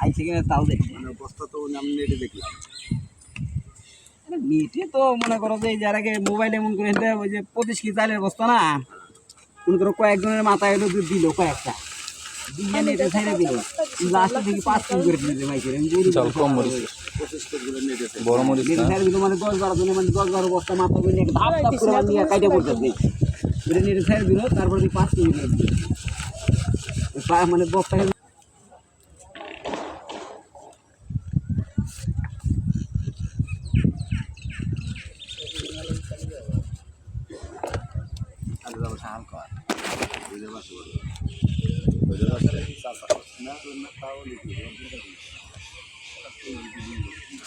আইসে কিনা তাও দেখি বস্তা তো আমি নেটে দেখলাম। নেটে তো মনে করো যে যার আগে মোবাইল এমন করে ওই যে 25 কেজি চালের বস্তা না মনে করো কয়েকজনের মাথায় এলো দিল কয়েকটা দিয়ে নেটে ছেড়ে দিল লাস্টে দেখি 5 কেজি করে দিল মাইকের কম মরিচ 25 কেজি করে নেটে বড় মরিচ নেটে ছেড়ে দিল মানে 10-12 জনের মানে 10-12 বস্তা মাথা করে একটা ধাপ ধাপ করে নিয়ে কাইটে পড়তে দিই এটা নেটে ছেড়ে দিল তারপর 5 কেজি করে দিল মানে বস্তা সাহাল কর বুঝতে পারছি বুঝতে পারছি না তাও লিখি